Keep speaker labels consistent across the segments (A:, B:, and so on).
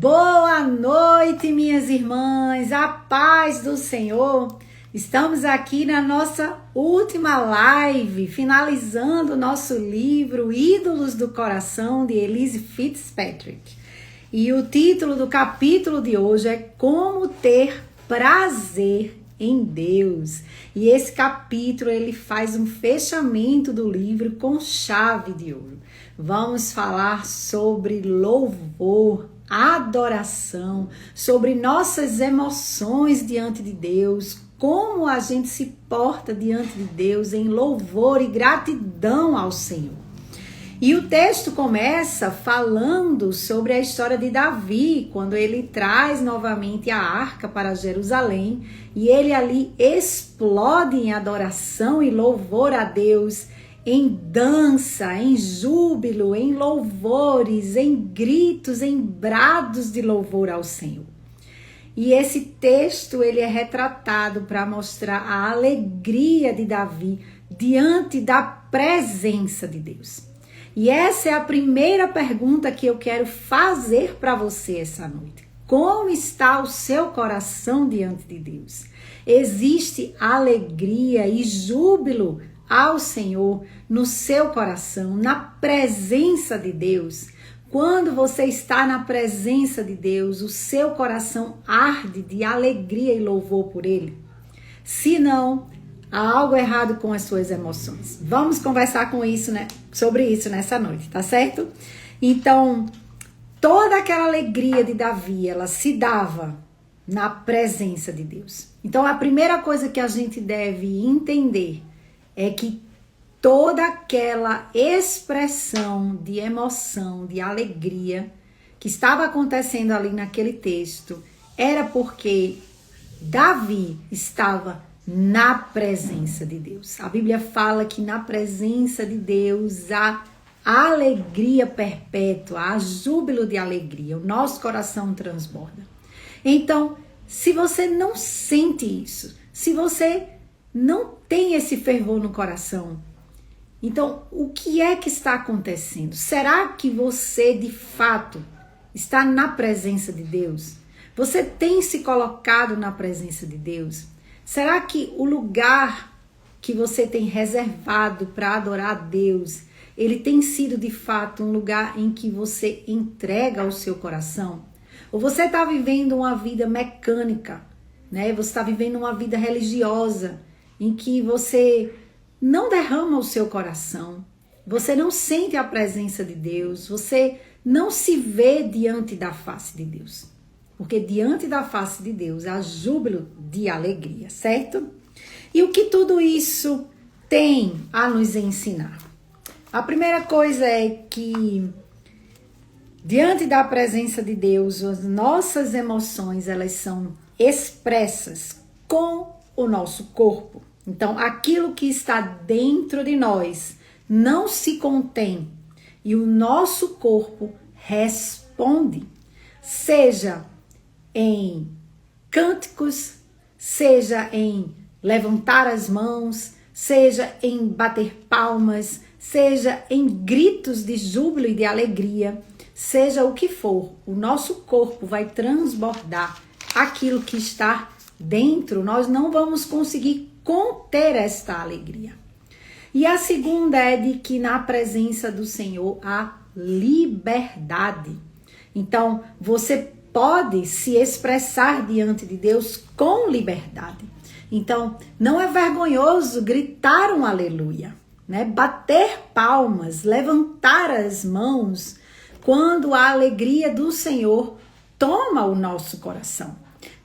A: Boa noite, minhas irmãs, a paz do Senhor. Estamos aqui na nossa última live, finalizando o nosso livro Ídolos do Coração, de Elyse Fitzpatrick. E o título do capítulo de hoje é Como Ter Prazer em Deus. E esse capítulo, ele faz um fechamento do livro com chave de ouro. Vamos falar sobre louvor, adoração, sobre nossas emoções diante de Deus, como a gente se porta diante de Deus em louvor e gratidão ao Senhor. E o texto começa falando sobre a história de Davi, quando ele traz novamente a arca para Jerusalém e ele ali explode em adoração e louvor a Deus, em dança, em júbilo, em louvores, em gritos, em brados de louvor ao Senhor. E esse texto ele é retratado para mostrar a alegria de Davi diante da presença de Deus. E essa é a primeira pergunta que eu quero fazer para você essa noite. Como está o seu coração diante de Deus? Existe alegria e júbilo ao Senhor no seu coração, na presença de Deus? Quando você está na presença de Deus, o seu coração arde de alegria e louvor por Ele? Se não, há algo errado com as suas emoções. Vamos conversar sobre isso nessa noite, tá certo? Então, toda aquela alegria de Davi, ela se dava na presença de Deus. Então, a primeira coisa que a gente deve entender é que toda aquela expressão de emoção, de alegria que estava acontecendo ali naquele texto era porque Davi estava na presença de Deus. A Bíblia fala que na presença de Deus há alegria perpétua, há júbilo de alegria, o nosso coração transborda. Então, se você não sente isso, se você não tem esse fervor no coração, então o que é que está acontecendo? Será que você de fato está na presença de Deus? Você tem se colocado na presença de Deus? Será que o lugar que você tem reservado para adorar a Deus, ele tem sido de fato um lugar em que você entrega o seu coração? Ou você está vivendo uma vida mecânica, né? Você está vivendo uma vida religiosa, em que você não derrama o seu coração, você não sente a presença de Deus, você não se vê diante da face de Deus. Porque diante da face de Deus há júbilo de alegria, certo? E o que tudo isso tem a nos ensinar? A primeira coisa é que diante da presença de Deus, as nossas emoções, elas são expressas com o nosso corpo. Então, aquilo que está dentro de nós não se contém e o nosso corpo responde, seja em cânticos, seja em levantar as mãos, seja em bater palmas, seja em gritos de júbilo e de alegria, seja o que for, o nosso corpo vai transbordar aquilo que está dentro. Nós não vamos conseguir conter esta alegria. E a segunda é de que na presença do Senhor há liberdade. Então, você pode se expressar diante de Deus com liberdade. Então, não é vergonhoso gritar um aleluia, né? Bater palmas, levantar as mãos, quando a alegria do Senhor toma o nosso coração.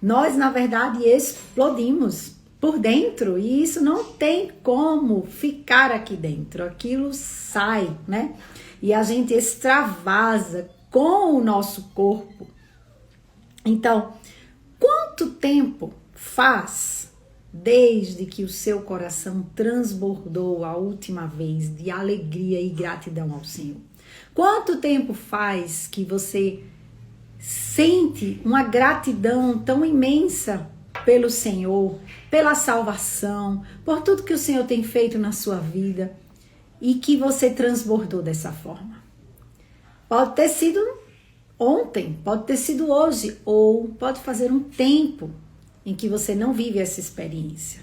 A: Nós, na verdade, explodimos por dentro e isso não tem como ficar aqui dentro. Aquilo sai, né? E a gente extravasa com o nosso corpo. Então, quanto tempo faz desde que o seu coração transbordou a última vez de alegria e gratidão ao Senhor? Quanto tempo faz que você sente uma gratidão tão imensa pelo Senhor, pela salvação, por tudo que o Senhor tem feito na sua vida e que você transbordou dessa forma? Pode ter sido ontem, pode ter sido hoje, ou pode fazer um tempo em que você não vive essa experiência.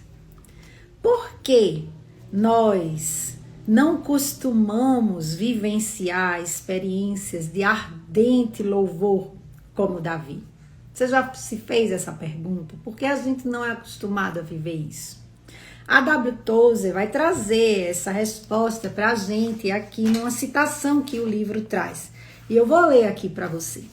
A: Por que nós não costumamos vivenciar experiências de ardente louvor como Davi? Você já se fez essa pergunta? Por que a gente não é acostumado a viver isso? A W. Tozer vai trazer essa resposta para a gente aqui numa citação que o livro traz. E eu vou ler aqui para você.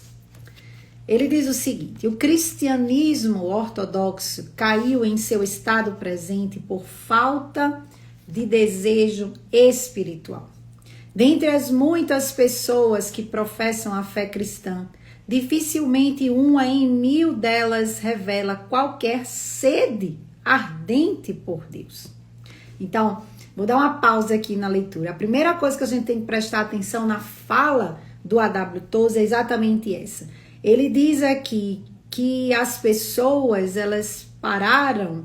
A: Ele diz o seguinte: o cristianismo ortodoxo caiu em seu estado presente por falta de desejo espiritual. Dentre as muitas pessoas que professam a fé cristã, dificilmente uma em 1000 delas revela qualquer sede ardente por Deus. Então, vou dar uma pausa aqui na leitura. A primeira coisa que a gente tem que prestar atenção na fala do A.W. Tozer é exatamente essa. Ele diz aqui que as pessoas, elas pararam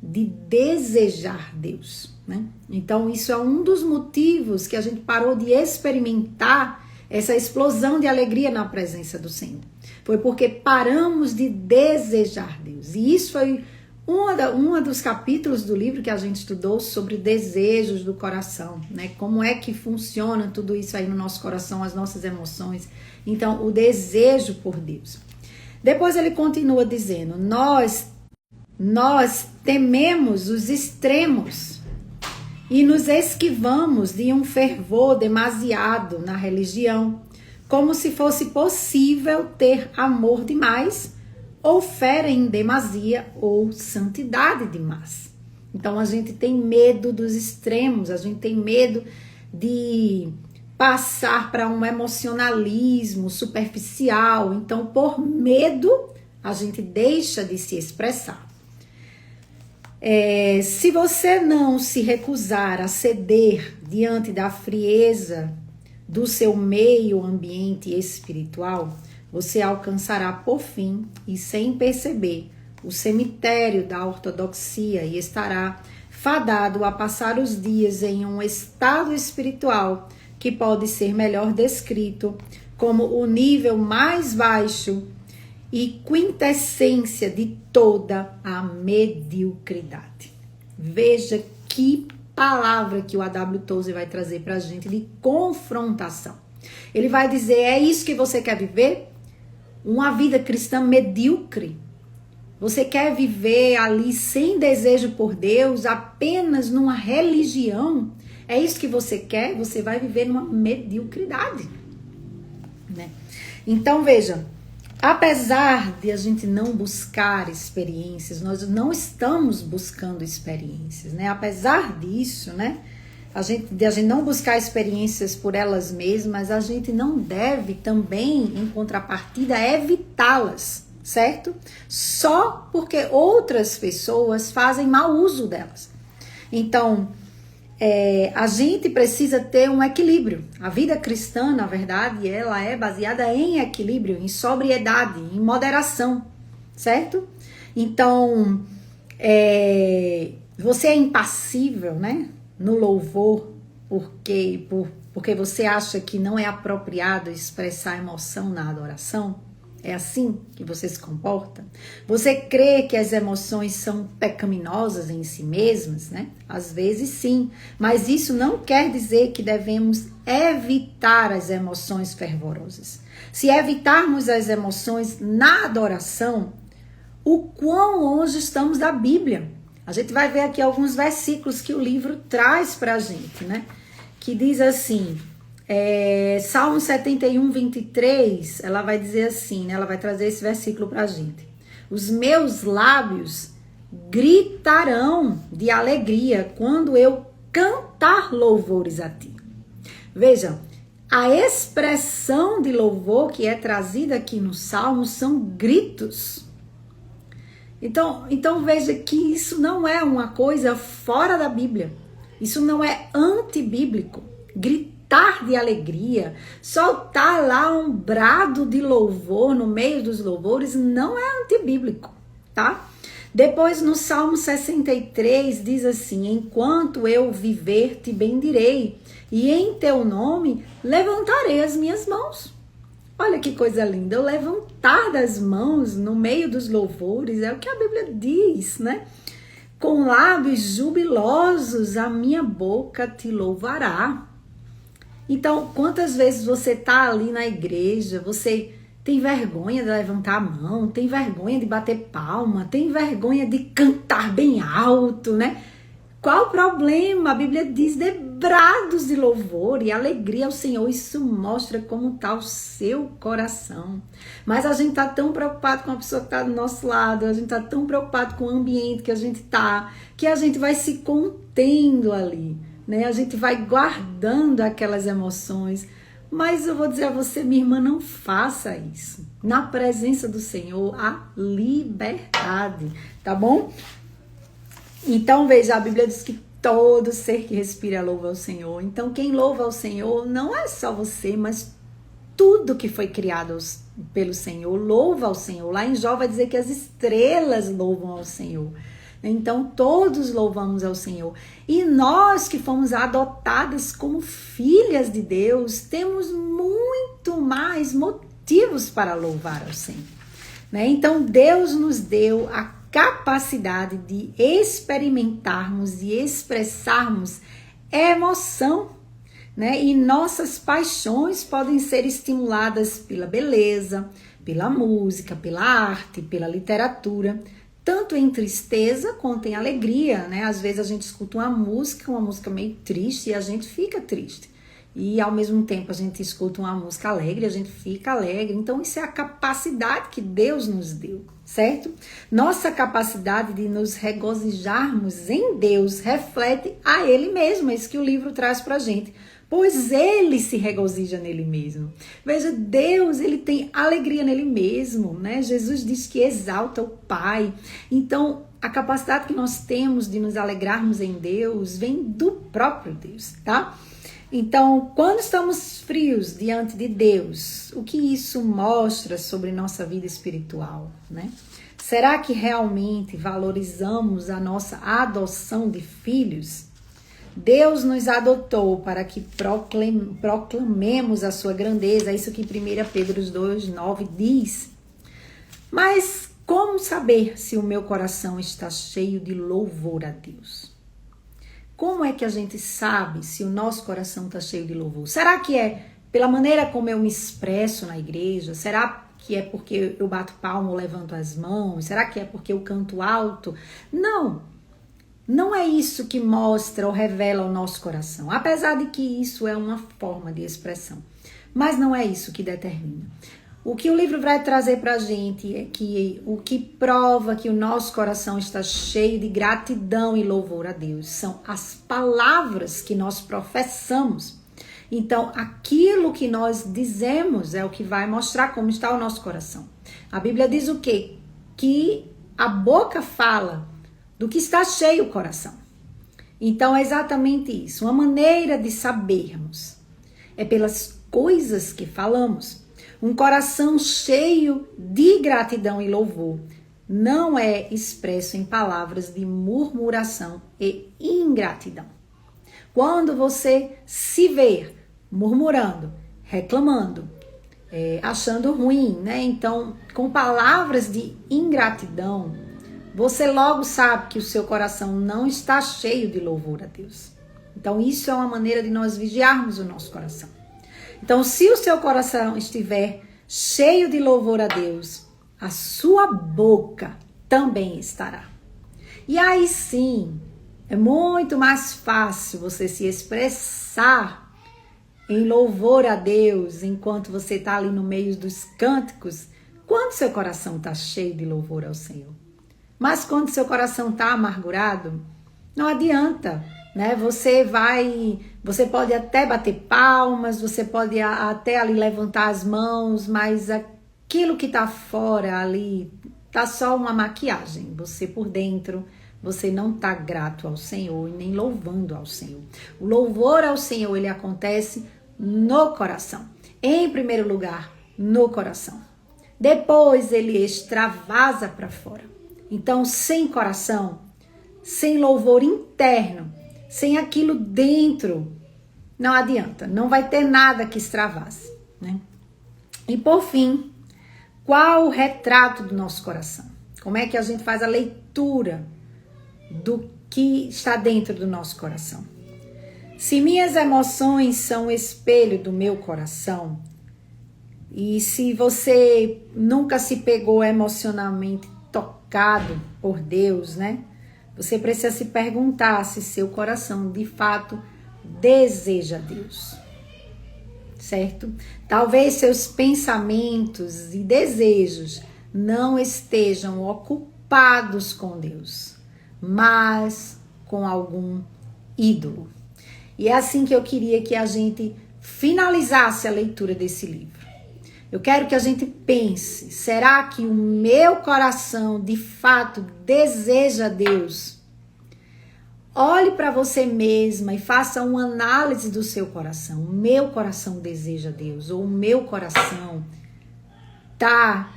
A: de desejar Deus, né? Então, isso é um dos motivos que a gente parou de experimentar essa explosão de alegria na presença do Senhor. Foi porque paramos de desejar Deus. E isso foi um dos capítulos do livro que a gente estudou sobre desejos do coração, né? Como é que funciona tudo isso aí no nosso coração, as nossas emoções. Então, o desejo por Deus. Depois ele continua dizendo: nós tememos os extremos e nos esquivamos de um fervor demasiado na religião, como se fosse possível ter amor demais, ou fé em demasia, ou santidade demais. Então a gente tem medo dos extremos, a gente tem medo de passar para um emocionalismo superficial. Então, por medo, a gente deixa de se expressar. Se você não se recusar a ceder diante da frieza do seu meio ambiente espiritual, você alcançará por fim e sem perceber o cemitério da ortodoxia e estará fadado a passar os dias em um estado espiritual que pode ser melhor descrito como o nível mais baixo e quintessência de toda a mediocridade. Veja que palavra que o A.W. Tozer vai trazer para a gente de confrontação. Ele vai dizer: é isso que você quer viver? Uma vida cristã medíocre? Você quer viver ali sem desejo por Deus, apenas numa religião? É isso que você quer? Você vai viver numa mediocridade, né? Então veja, apesar de a gente não buscar experiências, nós não estamos buscando experiências, né? Apesar disso, né? A gente não buscar experiências por elas mesmas, a gente não deve também, em contrapartida, evitá-las, certo? Só porque outras pessoas fazem mau uso delas. Então, a gente precisa ter um equilíbrio. A vida cristã, na verdade, ela é baseada em equilíbrio, em sobriedade, em moderação, certo? Então, você é impassível, né? No louvor, porque você acha que não é apropriado expressar emoção na adoração? É assim que você se comporta? Você crê que as emoções são pecaminosas em si mesmas, né? Às vezes sim, mas isso não quer dizer que devemos evitar as emoções fervorosas. Se evitarmos as emoções na adoração, o quão longe estamos da Bíblia? A gente vai ver aqui alguns versículos que o livro traz para a gente, né? Que diz assim, Salmo 71, 23, ela vai dizer assim, né? Ela vai trazer esse versículo para a gente. Os meus lábios gritarão de alegria quando eu cantar louvores a ti. Vejam, a expressão de louvor que é trazida aqui no Salmo são gritos. Então veja que isso não é uma coisa fora da Bíblia. Isso não é antibíblico. Gritar de alegria, soltar lá um brado de louvor no meio dos louvores não é antibíblico, tá? Depois no Salmo 63 diz assim: enquanto eu viver te bendirei e em teu nome levantarei as minhas mãos. Olha que coisa linda, o levantar das mãos no meio dos louvores é o que a Bíblia diz, né? Com lábios jubilosos a minha boca te louvará. Então, quantas vezes você está ali na igreja, você tem vergonha de levantar a mão, tem vergonha de bater palma, tem vergonha de cantar bem alto, né? Qual o problema? A Bíblia diz brados de louvor e alegria ao Senhor. Isso mostra como está o seu coração. Mas a gente está tão preocupado com a pessoa que está do nosso lado, a gente está tão preocupado com o ambiente que a gente está, que a gente vai se contendo ali, né? A gente vai guardando aquelas emoções. Mas eu vou dizer a você, minha irmã, não faça isso. Na presença do Senhor, há liberdade, tá bom? Então, veja, a Bíblia diz que todo ser que respira louva ao Senhor. Então, quem louva ao Senhor não é só você, mas tudo que foi criado pelo Senhor louva ao Senhor. Lá em Jó vai dizer que as estrelas louvam ao Senhor. Então, todos louvamos ao Senhor. E nós que fomos adotadas como filhas de Deus, temos muito mais motivos para louvar ao Senhor, né? Então, Deus nos deu a capacidade de experimentarmos e expressarmos emoção, né? E nossas paixões podem ser estimuladas pela beleza, pela música, pela arte, pela literatura, tanto em tristeza quanto em alegria, né? Às vezes a gente escuta uma música meio triste e a gente fica triste. E ao mesmo tempo a gente escuta uma música alegre e a gente fica alegre. Então isso é a capacidade que Deus nos deu, certo? Nossa capacidade de nos regozijarmos em Deus reflete a Ele mesmo. É isso que o livro traz pra gente. Pois Ele se regozija nele mesmo. Veja, Deus, Ele tem alegria nele mesmo, né? Jesus diz que exalta o Pai. Então, a capacidade que nós temos de nos alegrarmos em Deus vem do próprio Deus, tá? Então, quando estamos frios diante de Deus, o que isso mostra sobre nossa vida espiritual, né? Será que realmente valorizamos a nossa adoção de filhos? Deus nos adotou para que proclamemos a sua grandeza, é isso que 1 Pedro 2,9 diz. Mas como saber se o meu coração está cheio de louvor a Deus? Como é que a gente sabe se o nosso coração está cheio de louvor? Será que é pela maneira como eu me expresso na igreja? Será que é porque eu bato palma ou levanto as mãos? Será que é porque eu canto alto? Não, não é isso que mostra ou revela o nosso coração. Apesar de que isso é uma forma de expressão. Mas não é isso que determina. O que o livro vai trazer para a gente é que o que prova que o nosso coração está cheio de gratidão e louvor a Deus são as palavras que nós professamos. Então, aquilo que nós dizemos é o que vai mostrar como está o nosso coração. A Bíblia diz o quê? Que a boca fala do que está cheio o coração. Então, é exatamente isso. Uma maneira de sabermos é pelas coisas que falamos. Um coração cheio de gratidão e louvor não é expresso em palavras de murmuração e ingratidão. Quando você se vê murmurando, reclamando, achando ruim, né? Então, com palavras de ingratidão, você logo sabe que o seu coração não está cheio de louvor a Deus. Então, isso é uma maneira de nós vigiarmos o nosso coração. Então, se o seu coração estiver cheio de louvor a Deus, a sua boca também estará. E aí sim, é muito mais fácil você se expressar em louvor a Deus enquanto você está ali no meio dos cânticos, quando seu coração está cheio de louvor ao Senhor. Mas quando seu coração está amargurado, não adianta, né? Você pode até bater palmas, você pode até ali levantar as mãos, mas aquilo que está fora ali tá só uma maquiagem. Você por dentro, você não tá grato ao Senhor e nem louvando ao Senhor. O louvor ao Senhor, ele acontece no coração. Em primeiro lugar, no coração. Depois ele extravasa para fora. Então, sem coração, sem louvor interno, sem aquilo dentro, não adianta, não vai ter nada que extravase, né? E por fim, qual o retrato do nosso coração? Como é que a gente faz a leitura do que está dentro do nosso coração? Se minhas emoções são o espelho do meu coração, e se você nunca se pegou emocionalmente tocado por Deus, né? Você precisa se perguntar se seu coração de fato deseja Deus, certo? Talvez seus pensamentos e desejos não estejam ocupados com Deus, mas com algum ídolo. E é assim que eu queria que a gente finalizasse a leitura desse livro. Eu quero que a gente pense, será que o meu coração de fato deseja Deus? Olhe para você mesma e faça uma análise do seu coração. O meu coração deseja Deus, ou o meu coração está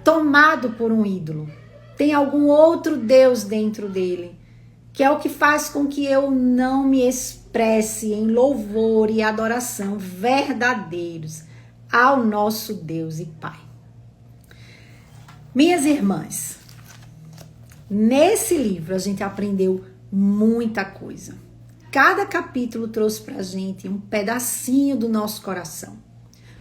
A: tomado por um ídolo. Tem algum outro Deus dentro dele, que é o que faz com que eu não me expresse em louvor e adoração verdadeiros ao nosso Deus e Pai. Minhas irmãs, nesse livro a gente aprendeu muita coisa. Cada capítulo trouxe pra gente um pedacinho do nosso coração.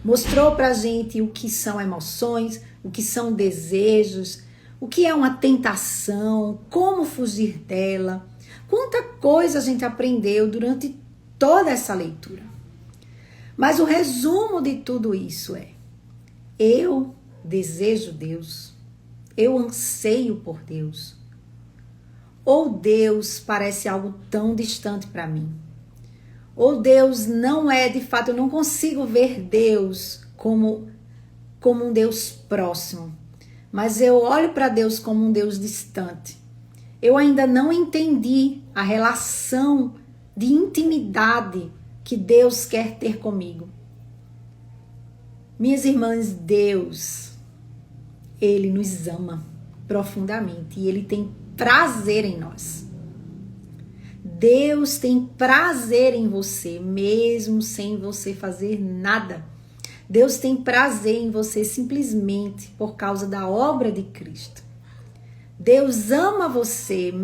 A: Mostrou pra gente o que são emoções, o que são desejos, o que é uma tentação, como fugir dela. Quanta coisa a gente aprendeu durante toda essa leitura. Mas o resumo de tudo isso é: eu desejo Deus, eu anseio por Deus, ou Deus parece algo tão distante para mim, ou Deus não é de fato, eu não consigo ver Deus como um Deus próximo, mas eu olho para Deus como um Deus distante. Eu ainda não entendi a relação de intimidade que Deus quer ter comigo. Minhas irmãs, Deus, Ele nos ama profundamente e Ele tem prazer em nós. Deus tem prazer em você, mesmo sem você fazer nada. Deus tem prazer em você simplesmente por causa da obra de Cristo. Deus ama você mesmo